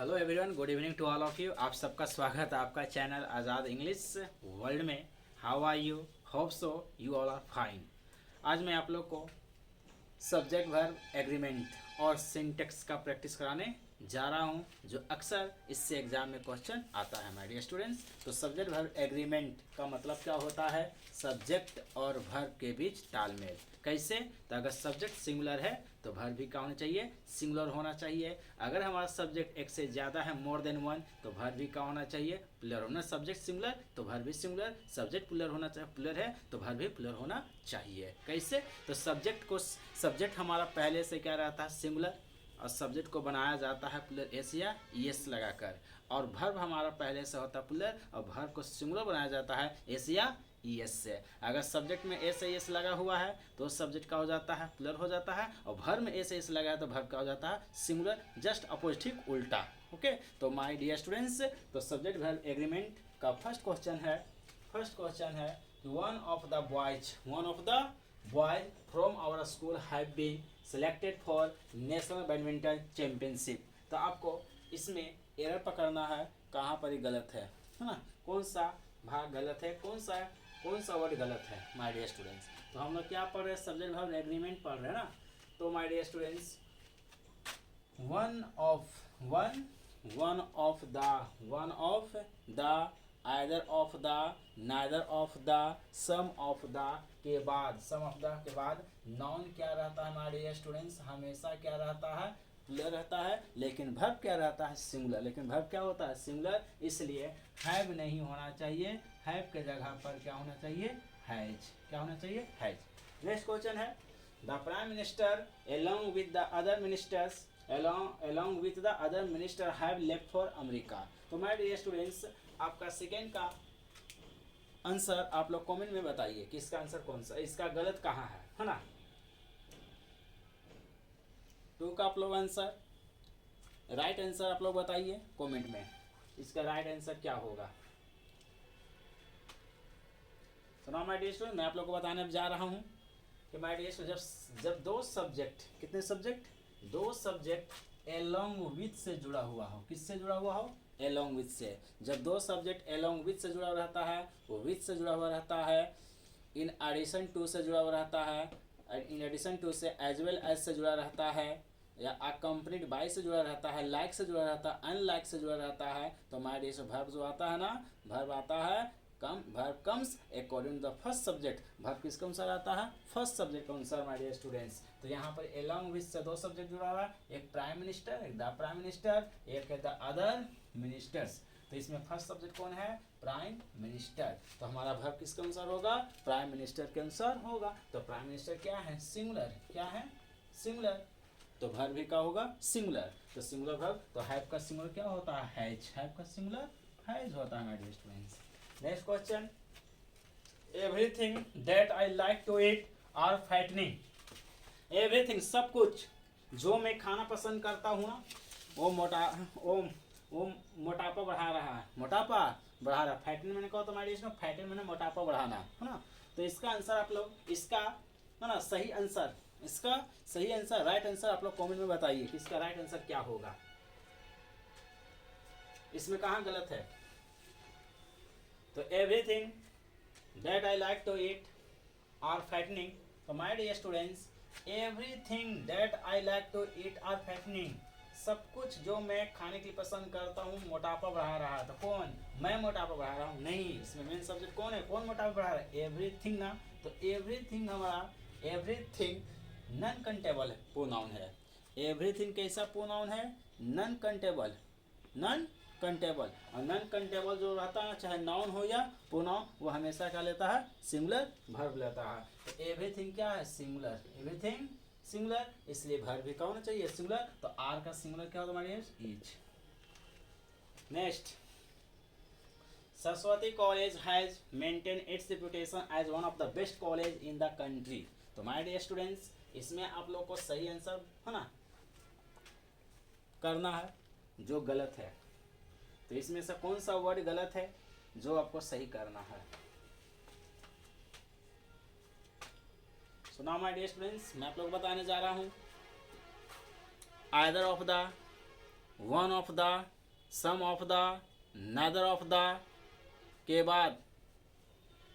Hello everyone, good evening to all of you. आप सबका स्वागत है आपका चैनल आज़ाद इंग्लिश वर्ल्ड में। How are you? Hope so you all are fine. आज मैं आप लोग को सब्जेक्ट वर्ब एग्रीमेंट और सिंटेक्स का प्रैक्टिस कराने जा रहा हूं, जो अक्सर इससे एग्जाम में क्वेश्चन आता है माय डियर स्टूडेंट्स। तो सब्जेक्ट वर्ब एग्रीमेंट का मतलब क्या होता है? सब्जेक्ट और वर्ब के बीच तालमेल। कैसे? तो अगर सब्जेक्ट सिंगुलर है तो वर्ब भी क्या होना चाहिए? सिंगुलर होना चाहिए। अगर हमारा सब्जेक्ट एक से ज़्यादा है, मोर देन वन, तो वर्ब भी क्या होना चाहिए? प्लुरल होना। सब्जेक्ट सिंगुलर तो वर्ब भी सिंगुलर, सब्जेक्ट प्लुरल होना चाहिए, प्लुरल है तो वर्ब भी प्लुरल होना चाहिए। कैसे? तो सब्जेक्ट हमारा पहले से क्या रहता है? सिंगुलर, और सब्जेक्ट को बनाया जाता है प्लुरल एस या एस लगाकर, और वर्ब हमारा पहले से होता है प्लुरल, और वर्ब को सिंगुलर बनाया जाता है एस या एस से। अगर सब्जेक्ट में एस एस लगा हुआ है तो सब्जेक्ट का हो जाता है प्लुरल हो जाता है, और वर्ब में एस एस लगा है तो वर्ब का हो जाता है सिंगुलर। जस्ट अपोजिट, ठीक उल्टा। ओके, तो माय डियर स्टूडेंट्स, तो सब्जेक्ट वर्ब एग्रीमेंट का फर्स्ट क्वेश्चन है one of the boys from our school have been selected for national badminton championship. तो आपको इसमें एरर पकड़ना है, कहाँ पर ही गलत है ना? कौन सा भाग गलत है, कौन सा वर्ड गलत है माय डियर स्टूडेंट्स। तो हम लोग क्या पढ़ रहे हैं? सब्जेक्ट वर्ब एग्रीमेंट पढ़ रहे हैं ना। तो my dear students, one of the either of the neither of the some of the के बाद नाउन क्या रहता है हमारे डियर स्टूडेंट्स? हमेशा क्या रहता है? प्लुरल रहता है। लेकिन वर्ब क्या रहता है? सिंगुलर। लेकिन वर्ब क्या होता है? सिंगुलर। इसलिए हैव नहीं होना चाहिए, हैव के जगह पर क्या होना चाहिए? हैज। क्या होना चाहिए? हैज। नेक्स्ट क्वेश्चन है, the prime minister along with the other ministers have left for America. तो माय डियर स्टूडेंट्स, आपका सेकेंड का आंसर आप लोग कमेंट में बताइए कि इसका आंसर कौन सा, इसका गलत कहाँ है ना? टू का आप लोग आंसर, राइट आंसर आप लोग बताइए कमेंट में, इसका राइट आंसर क्या होगा। सुना माय डियर स्टूडेंट, मैं आप लोग को बताने जा रहा हूँ कि माय डियर स्टूडेंट, जब दो सब्जेक्ट, कितने सब्जेक्ट? दो सब्जेक्ट एलोंग विथ से जुड़ा हुआ हो। किससे जुड़ा हुआ हो? एलोंग विथ से। जब दो सब्जेक्ट एलोंग विथ से जुड़ा हुआ रहता है, वो विथ से जुड़ा हुआ रहता है, इन एडिशन टू से जुड़ा हुआ रहता है, इन एडिशन टू से एज वेल एज से जुड़ा रहता है, या अकम्पनीड बाय से जुड़ा रहता है, लाइक से जुड़ा रहता है, अनलाइक से जुड़ा रहता है, तो माय डियर वर्ब जो आता है ना, वर्ब आता है verb comes according to the first subject. Verb किसके अनुसार आता है? फर्स्ट सब्जेक्ट के अनुसार माय डियर स्टूडेंट्स। तो यहाँ पर एलोंग विथ से दो सब्जेक्ट जुड़ा हुआ है, एक प्राइम मिनिस्टर, एक द प्राइम मिनिस्टर, एक है द अदर मिनिस्टर्स। तो इसमें फर्स्ट सब्जेक्ट कौन है? Prime minister. तो हमारा वर्ब किसके अनुसार होगा? प्राइम मिनिस्टर के अनुसार होगा। तो प्राइम मिनिस्टर क्या है? सिंगुलर। क्या है? सिंगुलर। तो वर्ब भी क्या होगा? सिंगुलर। तो सिंगुलर वर्ब, तो हैव का सिंगुलर क्या होता है? हैज। हैव का सिंगुलर हैज होता है my dear students. Next question, everything that I like to eat are fattening. Everything, सब कुछ जो मैं खाना पसंद करता हूँ ना, वो मोटापा बढ़ा रहा है। मोटापा बढ़ा रहा है। फैटनिंग मैंने कहा तो हमारे इसमें फैटनिंग मैंने मोटापा बढ़ाना है ना। तो इसका आंसर आप लोग, इसका है ना सही आंसर, इसका सही आंसर, राइट आंसर आप लोग कमेंट में बताइए कि इसका राइट आंसर क्या होगा, इसमें कहाँ गलत है। तो everything that I like to eat are fattening. तो my dear students, everything that I like to eat are fattening, सब कुछ जो मैं खाने के लिए पसंद करता हूँ मोटापा बढ़ा रहा है। तो कौन? मैं मोटापा बढ़ा रहा हूँ? नहीं, इसमें मेन सब्जेक्ट कौन है? कौन मोटापा बढ़ा रहा है? एवरीथिंग ना। तो एवरीथिंग हमारा, एवरीथिंग नॉन कंटेबल प्रोनाउन है। एवरीथिंग कैसा प्रोनाउन है? Non countable. नॉन कंटेबल, और नॉन कंटेबल जो रहता है, चाहे नाउन हो या प्रोनाउन, वो हमेशा क्या लेता है? सिंगुलर वर्ब लेता है। तो एवरीथिंग क्या है? सिंगुलर। एवरीथिंग सिंगुलर, इसलिए वर्ब भी क्या होना चाहिए? सिंगुलर। तो आर का सिंगुलर क्या होता है? Is. Next, Saraswati college has maintain its reputation as one of the best college in the country. तो माय डियर स्टूडेंट्स, इसमें आप लोग को सही आंसर है ना करना है, जो गलत है। तो इसमें से कौन सा वर्ड गलत है जो आपको सही करना है? सुना माय डियर स्टूडेंट्स, मैं आप लोग बताने जा रहा हूं। Either of the one of the, some of the, neither of the के बाद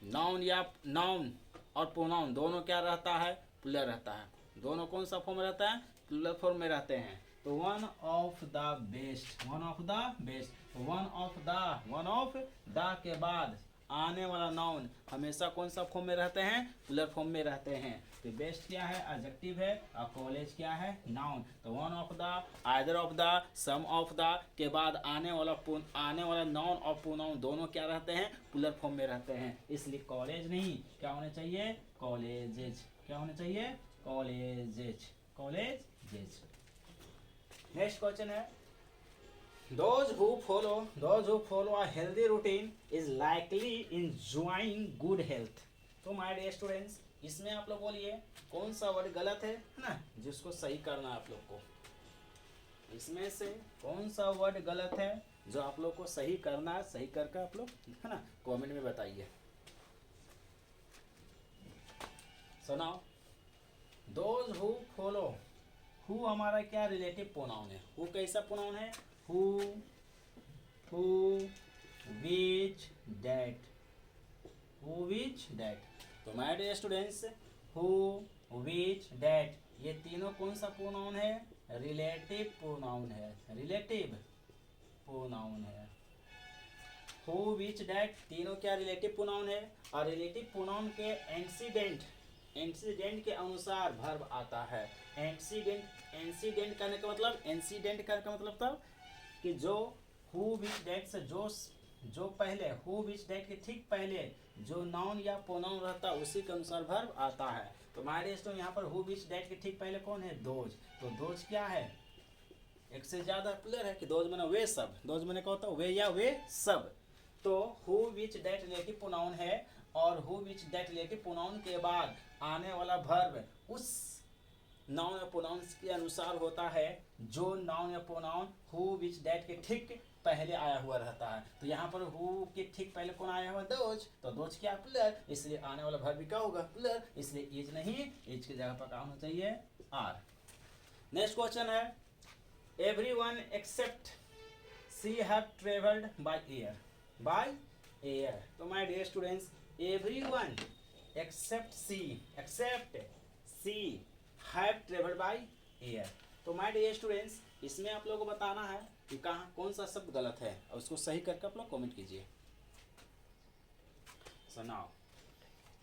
नाउन या नाउन और प्रोनाउन दोनों क्या रहता है, प्लूरल रहता है। दोनों कौन सा फॉर्म में रहता है, प्लूरल फॉर्म में रहते हैं। तो one of the best, one of the best, one of the, one of the के बाद आने वाला नाउन हमेशा कौन सा फॉर्म में रहते हैं, प्लूरल फॉर्म में रहते हैं। तो बेस्ट क्या है, एडजेक्टिव है, और कॉलेज क्या है, नाउन। तो one of the, either of the, some of the के बाद आने वाला नाउन और प्रोनाउन दोनों क्या रहते हैं, प्लूरल फॉर्म में रहते हैं। इसलिए कॉलेज नहीं, क्या होने चाहिए, कॉलेजेज। क्या होने चाहिए, कॉलेजेज, कॉलेजेज। नेक्स्ट क्वेश्चन है, those who follow a healthy routine is likely enjoying good health। तो माय डियर स्टूडेंट्स, इसमें आप लोग बोलिए कौन सा वर्ड गलत है ना, जिसको सही करना है आप लोग को। इसमें से कौन सा वर्ड गलत है जो आप लोग को सही करना है, सही करके आप लोग है ना कमेंट में बताइए। सुनाओ, those who follow, हु हमारा क्या रिलेटिव प्रोनाउन है, हु कैसा प्रोनाउन है, who, which, that, who, which, that। तो my dear students, who, which, that ये तीनों कौन सा प्रोनाउन है, रिलेटिव प्रोनाउन है, रिलेटिव प्रोनाउन है। who, which, that तीनों क्या रिलेटिव प्रोनाउन है, और रिलेटिव प्रोनाउन के एंटीडेंट के अनुसार वर्ब आता है। एंटीडेंट करने का मतलब, एंटीडेंट करने का मतलब तब कि जो हु विच डेट से जो पहले, हु विच डेट के ठीक पहले जो नाउन या प्रोनाउन रहता है उसी के अनुसार वर्ब आता है। तो हमारे दोस्तों यहाँ पर हु विच डेट के ठीक पहले कौन है, दोज। तो दोज क्या है, एक से ज्यादा प्लूरल है कि दोज मैंने वे सब, दोज मैंने क्या होता है, वे या वे सब। तो who which that relative pronoun है, और who which that relative pronoun के बाद आने वाला वर्ब उस नाउन या प्रोनाउन के अनुसार होता है जो नाउन या प्रोनाउन हु विच डेट के ठीक पहले आया हुआ रहता है। तो यहाँ पर हु के ठीक पहले कौन आया हुआ, दोज। तो दोज क्या, प्लूरल, इसलिए आने वाला वर्ब भी क्या होगा, प्लूरल। इसलिए इज नहीं, इज की जगह पर क्या होना चाहिए, आर। नेक्स्ट क्वेश्चन है, everyone except C have travelled by air, by air. तो my dear students, everyone except C have travelled by air. तो माय डियर स्टूडेंट्स, इसमें आप लोगों को बताना है कि कहाँ कौन सा शब्द गलत है, और उसको सही करके आप लोग कमेंट कीजिए। सुनाओ,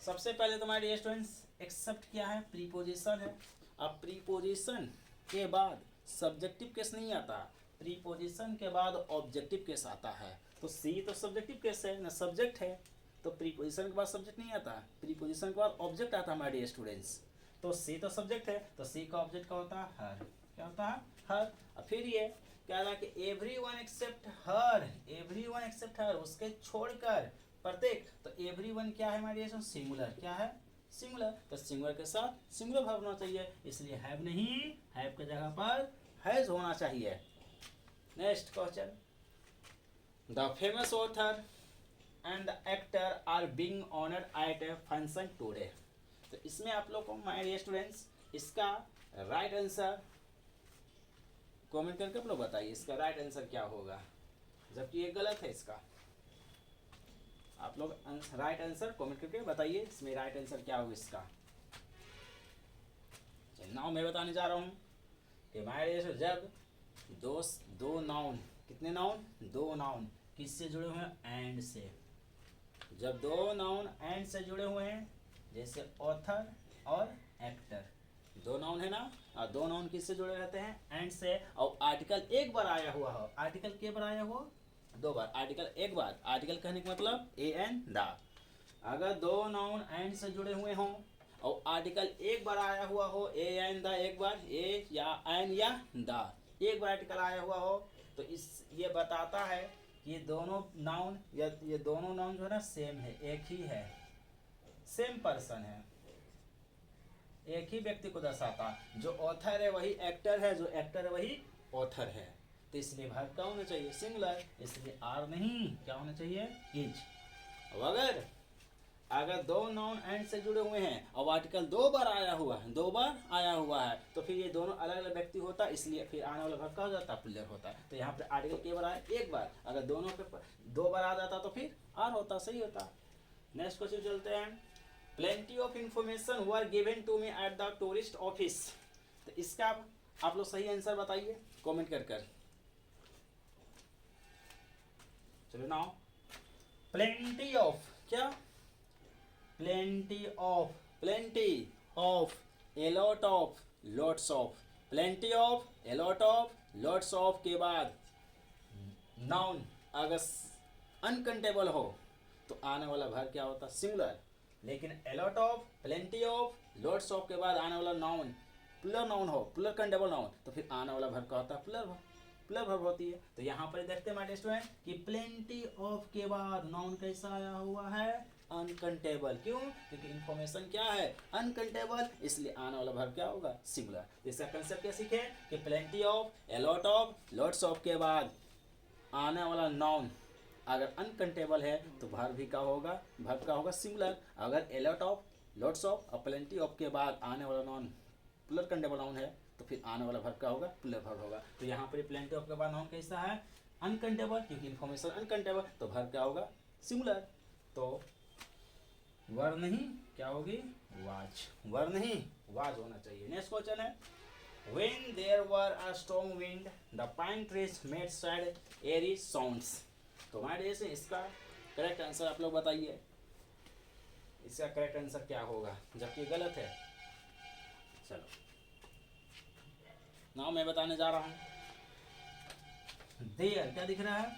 सबसे पहले तो माय डियर स्टूडेंट्स, एक्सेप्ट क्या है, प्रीपोजिशन है। अब प्रीपोजिशन के बाद सब्जेक्टिव केस नहीं आता, प्रीपोजिशन के बाद ऑब्जेक्टिव केस आता है। तो सी तो सब्जेक्टिव केस है ना, सब्जेक्ट है, तो प्रीपोजिशन के बाद सब्जेक्ट नहीं आता, प्रीपोजिशन के बाद ऑब्जेक्ट आता है माय डियर स्टूडेंट्स। तो सी तो सब्जेक्ट है, तो सी का ऑब्जेक्ट क्या होता है, हर। क्या होता है, हर। और फिर ये क्या था कि एवरीवन एक्सेप्ट हर, एवरीवन एक्सेप्ट हर, उसके छोड़कर प्रत्येक। तो एवरीवन क्या है माय डियर, सिंगुलर। क्या है, सिंगुलर। तो सिंगुलर के साथ सिंगुलर वर्ब होना चाहिए, इसलिए हैव नहीं, हैव के जगह पर हैज होना चाहिए। Next question, the famous author and the actor are being honoured at a function today. तो इसमें आप लोग को माय डियर स्टूडेंट्स इसका राइट आंसर कमेंट करके आप लोग बताइए, इसका राइट आंसर क्या होगा, जबकि ये गलत है। इसका आप लोग राइट आंसर कमेंट करके बताइए, इसमें राइट आंसर क्या होगा इसका। नाउ मैं बताने जा रहा हूँ कि माय डियर, जब दो नाउन, कितने नाउन, दो नाउन किससे जुड़े हुए हैं, एंड से। जब दो नाउन एंड से जुड़े हुए हैं, जैसे ऑथर और एक्टर, दो नाउन है ना, और दो नाउन किससे जुड़े रहते हैं, एंड से। और आर्टिकल एक बार आया हुआ हो, आर्टिकल के बार आया हो, दो बार, आर्टिकल एक बार, आर्टिकल कहने का मतलब ए एन द। अगर दो नाउन एंड से जुड़े हुए हों और आर्टिकल एक बार आया हुआ हो, ए एन द एक बार, ए या एन या द एक बार आर्टिकल आया हुआ हो, तो इस ये बताता है कि ये दोनों नाउन या ये दोनों नाउन जो है ना सेम है, एक ही है, सेम पर्सन है, एक ही व्यक्ति को दर्शाता। जो ऑथर है वही एक्टर है, जो एक्टर है वही ऑथर है। तो इसलिए वर्ब क्या होना चाहिए, सिंगुलर, इसलिए आर नहीं, क्या होना चाहिए, इज। अब अगर दो नाउन एंड से जुड़े हुए हैं और आर्टिकल दो बार आया हुआ है तो फिर ये दोनों अलग अलग व्यक्ति होता है, इसलिए फिर आने वाला वर्ब क्या हो जाता है, प्लूरल होता है। तो यहाँ पे आर्टिकल के बार आया एक बार, अगर दोनों पे दो बार आ जाता तो फिर आर होता, सही होता। नेक्स्ट क्वेश्चन चलते हैं। Plenty of information were given to me at the tourist office. तो इसका आप लोग सही आंसर बताइए कमेंट कर। चलो नाउ, प्लेंटी ऑफ क्या, plenty of a lot of lots of, plenty of a lot of lots of के बाद नाउन अगर अनकंटेबल हो तो आने वाला वर्ब क्या होता, सिंगुलर। लेकिन a lot of, plenty of, lots of के बाद आने वाला नाउन प्लूरल नाउन हो, प्लूरल कंटेबल नाउन, तो फिर आने वाला वर्ब क्या होता है, प्लूरल वर्ब होती है। तो यहाँ पर देखते हैं हमारे स्टूडेंट कि प्लेंटी ऑफ के बाद नाउन कैसा आया हुआ है, अनकंटेबल। क्यों? क्योंकि इंफॉर्मेशन क्या है, अनकंटेबल, इसलिए आने वाला वर्ब क्या होगा, सिंगुलर। इसका कंसेप्ट क्या सीखे कि plenty of, a lot of, lots of के बाद आने वाला नाउन अगर अनकंटेबल है तो वर्ब भी क्या होगा, वर्ब का होगा सिंगुलर। अगर a lot of, lots of और प्लेंटी ऑफ के बाद आने वाला नाउन प्लूरल कंटेबल नाउन है तो फिर आने वाला वर्ब क्या होगा, प्लूरल वर्ब होगा। तो यहाँ पर प्लेंटी ऑफ के बाद नाउन कैसा है, अनकंटेबल, क्योंकि इन्फॉर्मेशन अनकंटेबल, तो वर्ब क्या होगा, सिंगुलर। तो वर नहीं क्या होगी, वाज, वर नहीं वाज होना चाहिए। नेक्स्ट क्वेश्चन है, When there were a strong wind, the pine trees made sad airy sounds. तो हमारे देश में इसका करेक्ट आंसर आप लोग बताइए, इसका करेक्ट आंसर क्या होगा, जबकि गलत है। चलो नाउ मैं बताने जा रहा हूँ। देयर क्या दिख रहा है,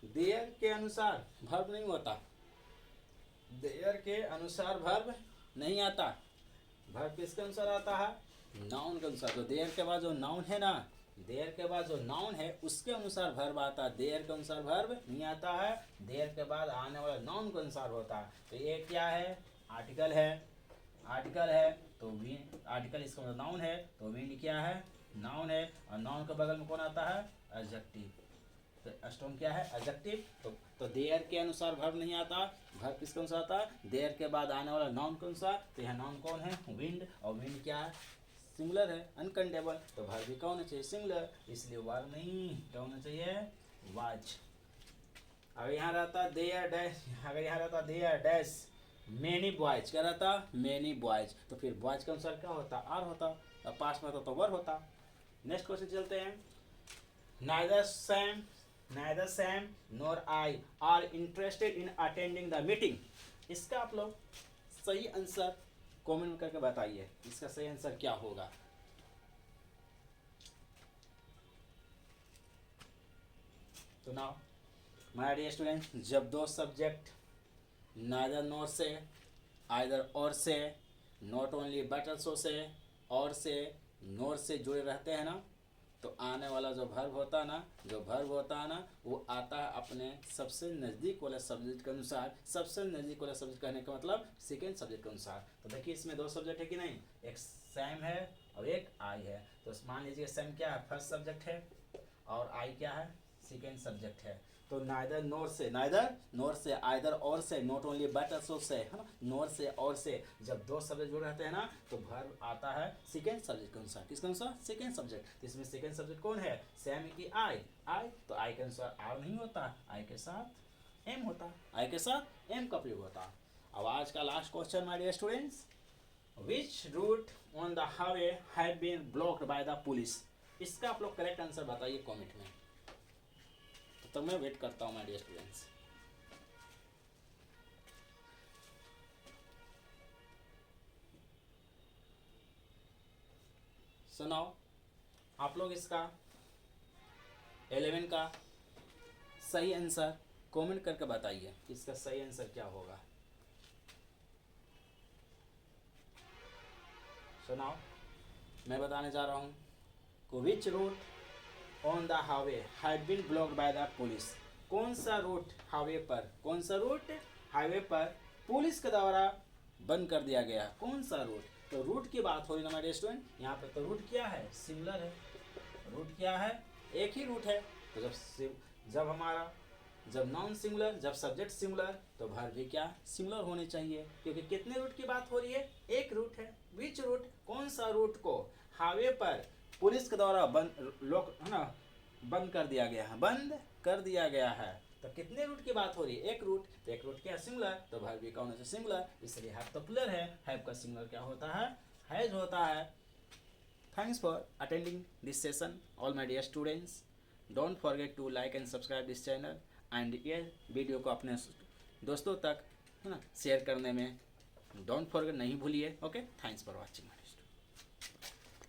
देयर के अनुसार वर्ब नहीं होता, देयर के अनुसार वर्ब नहीं आता, वर्ब किसके अनुसार आता है, नाउन के अनुसार। तो देयर के बाद जो नाउन है ना, देयर के बाद जो नाउन है उसके अनुसार वर्ब आता है, देयर के अनुसार वर्ब नहीं आता है, देयर के बाद आने वाला नाउन के अनुसार होता है। तो ये क्या है, आर्टिकल है, तो विंड, आर्टिकल इसका मतलब नाउन है, तो विंड क्या है, नाउन है, और नाउन के बगल में कौन आता है, एडजेक्टिव। तो स्ट्रॉन्ग क्या है, एडजेक्टिव। तो देयर के अनुसार वर्ब नहीं आता, वर्ब किसके अनुसार आता है, देयर के बाद आने वाला नाउन के अनुसार। तो यहाँ नाउन कौन है, विंड, और विंड क्या है, सिंगुलर है, अनकंटेबल, तो वर्ब भी क्या होना चाहिए, सिंगुलर, इसलिए वर्ब नहीं क्या होना चाहिए, वाज। अगर यहाँ रहता देयर डैश, अगर यहाँ रहता देयर डैश मेनी बॉयज, क्या रहता, मेनी बॉयज, तो फिर बॉयज के अनुसार क्या होता, आर होता, और पास में होता तो वर्ब होता। नेक्स्ट क्वेश्चन चलते हैं। Neither Sam nor I are interested in attending the meeting. इसका आप लोग सही आंसर कमेंट करके बताइए, इसका सही आंसर क्या होगा। तो नाउ माय डियर स्टूडेंट, जब दो सब्जेक्ट neither nor से, either और से, not only but also से, और से, nor से जुड़े रहते हैं ना, तो आने वाला जो वर्ब होता है ना, वो आता है अपने सबसे नज़दीक वाले सब्जेक्ट के अनुसार। सबसे नज़दीक वाला सब्जेक्ट कहने का मतलब सेकेंड सब्जेक्ट के अनुसार। तो देखिए इसमें दो सब्जेक्ट है कि नहीं, एक सैम है और एक आई है। तो मान लीजिए सैम क्या है, फर्स्ट सब्जेक्ट है, और आई क्या है, सेकेंड सब्जेक्ट है। तो नाइदर नोर से, आइदर और से, not only but also say, है ना, नोर से और से, जब दो सब्जेक्ट जुड़ रहते हैं ना तो वर्ब आता है सेकेंड सब्जेक्ट के अनुसार। किसके अनुसार, सेकेंड सब्जेक्ट। तो इसमें सेकेंड सब्जेक्ट कौन है, सैम की आई, तो आई के अनुसार आर नहीं होता, आई के साथ एम होता, आई के साथ एम का प्रयोग होता। अब आज का last question my dear students, which route on the highway have been blocked by the police. इसका आप लोग करेक्ट आंसर बताइए कमेंट में, तो मैं वेट करता हूँ माय डियर स्टूडेंट्स। सुनाओ आप लोग इसका 11 का सही आंसर कमेंट करके बताइए, इसका सही आंसर क्या होगा। सुनाओ, मैं बताने जा रहा हूँ, which route on the highway had been blocked by the police. कौन सा रूट हाईवे पर पुलिस के द्वारा बंद कर दिया गया, कौन सा रूट। तो रूट की बात हो रही ना हमारे स्टूडेंट, यहाँ पर तो रूट क्या है, सिंगुलर है, रूट क्या है, एक ही रूट है। तो जब हमारा जब नाउन सिंगुलर, जब सब्जेक्ट सिंगुलर, तो वर्ब भी क्या सिंगुलर होने चाहिए, क्योंकि कितने रूट की बात हो रही है, एक रूट है। विच रूट, कौन सा रूट को हाईवे पर पुलिस के द्वारा बंद लोग है ना बंद कर दिया गया है, बंद कर दिया गया है। तो कितने रूट की बात हो रही है, एक रूट। तो एक रूट क्या सिंगुलर, तो वर्ब भी कौन सा सिंगुलर, इसलिए हैव तो प्लुरल है, हैव का सिंगुलर क्या होता है, हैज होता है। Thanks for attending this session, all my dear students. Don't forget to like and subscribe this channel, and ये वीडियो को अपने दोस्तों तक है ना शेयर करने में डोंट फॉरगेट नहीं भूलिए। Okay, thanks for watching.